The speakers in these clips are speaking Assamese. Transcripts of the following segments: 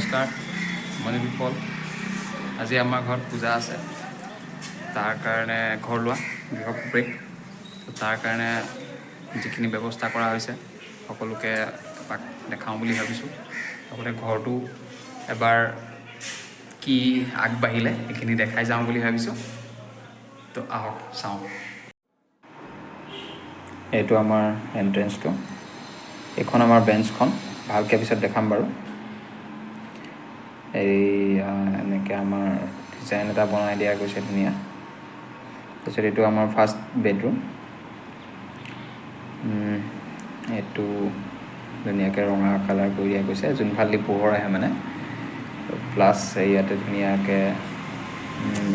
নমস্কাৰ মণি বিপল। আজি আমাৰ ঘৰত পূজা আছে, তাৰ কাৰণে ঘৰ লোৱা গৃহপ্ৰৱেশ, তাৰ কাৰণে যিখিনি ব্যৱস্থা কৰা হৈছে সকলোকে এপাক দেখাওঁ বুলি ভাবিছোঁ। লগতে ঘৰটো এবাৰ কি আগবাঢ়িলে সেইখিনি দেখাই যাওঁ বুলি ভাবিছোঁ। তো আহক চাওঁ। এইটো আমাৰ এণ্ট্ৰেঞ্চটো, এইখন আমাৰ বেঞ্চখন, ভালকৈ পিছত দেখাম বাৰু। এনেকৈ আমাৰ ডিজাইন এটা বনাই দিয়া গৈছে ধুনীয়া। তাৰপিছত এইটো আমাৰ ফাৰ্ষ্ট বেডৰুম। এইটো ধুনীয়াকৈ ৰঙা কালাৰ কৰি দিয়া গৈছে, যোনফালেদি পোহৰ আহে মানে। প্লাছ ইয়াতে ধুনীয়াকৈ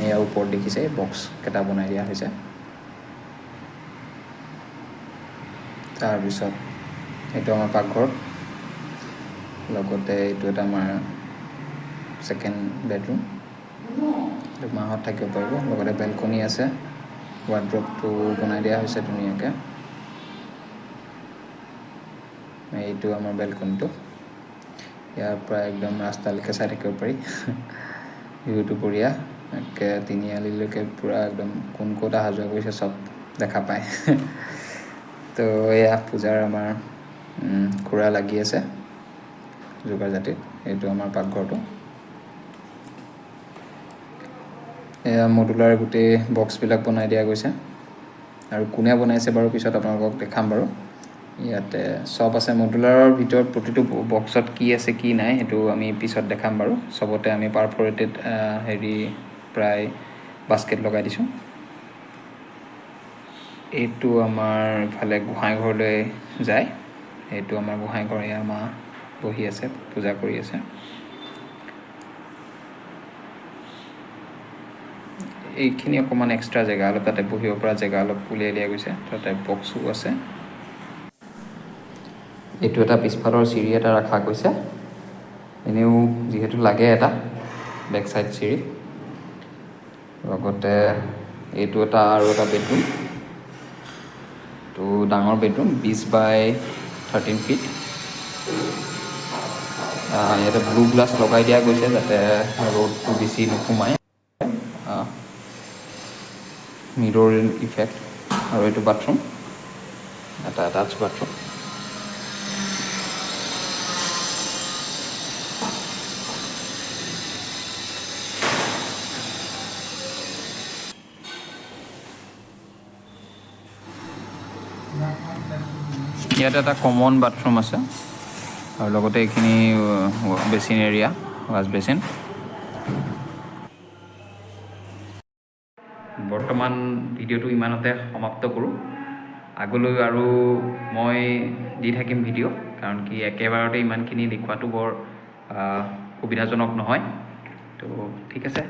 এয়া ওপৰত দেখিছে বক্সকেইটা বনাই দিয়া হৈছে। তাৰপিছত এইটো আমাৰ পাকঘৰ, লগতে এইটো এটা আমাৰ ছেকেণ্ড বেডৰুম, মাহঁত থাকিব পাৰিব। লগতে বেলকনি আছে, ৱাৰ্ড্ৰবটো বনাই দিয়া হৈছে ধুনীয়াকৈ। এইটো আমাৰ বেলকনিটো, ইয়াৰ পৰা একদম ৰাস্তালৈকে চাই থাকিব পাৰি। ভিউটো বঢ়িয়া, একে তিনিআলিলৈকে পূৰা একদম কোন ক'ত অহা যোৱা কৰিছে চব দেখা পায়। তো এয়া পূজাৰ আমাৰ খুৰা লাগি আছে যোগাৰ জাতিত। এইটো আমাৰ পাকঘৰটো। এয়া মডুলাৰ গোটেই বক্সবিলাক বনাই দিয়া গৈছে, আৰু কোনে বনাইছে বাৰু পিছত আপোনালোকক দেখাম বাৰু। ইয়াতে চব আছে, মডুলাৰৰ ভিতৰত প্ৰতিটো বক্সত কি আছে কি নাই সেইটো আমি পিছত দেখাম বাৰু। চবতে আমি পাৰফৰেটেড প্ৰায় বাস্কেট লগাই দিছোঁ। এইটো আমাৰ ইফালে গোঁসাই ঘৰলৈ যায়, এইটো আমাৰ গোঁসাই ঘৰ। এয়া মা বহি আছে, পূজা কৰি আছে। এইখিনি অকণমান এক্সট্ৰা জেগা অলপ, তাতে বহিব পৰা জেগা অলপ উলিয়াই দিয়া গৈছে, তাতে বক্সো আছে। এইটো এটা পিছফালৰ চিৰি এটা ৰখা গৈছে, এনেও যিহেতু লাগে এটা বেক চাইড চিৰি। লগতে এইটো আৰু এটা বেডৰুম, তো ডাঙৰ বেডৰুম, 20x13 ফিট। ইয়াতে ব্লু গ্লাছ লগাই দিয়া গৈছে যাতে ৰ'দটো বেছি নোসোমায়, মিৰ'ৰ ইফেক্ট। আৰু এইটো বাথৰুম, এটা এটাচ বাথৰুম। ইয়াত এটা কমন বাথৰুম আছে, আৰু লগতে এইখিনি বেচিন এৰিয়া, ৱাছ বেচিন। বৰ্তমান ভিডিঅ'টো ইমানতে সমাপ্ত কৰোঁ। আগলৈ আৰু মই দি থাকিম ভিডিঅ', কাৰণ কি একেবাৰতে ইমানখিনি দেখুৱাটো বৰ সুবিধাজনক নহয়। তো ঠিক আছে।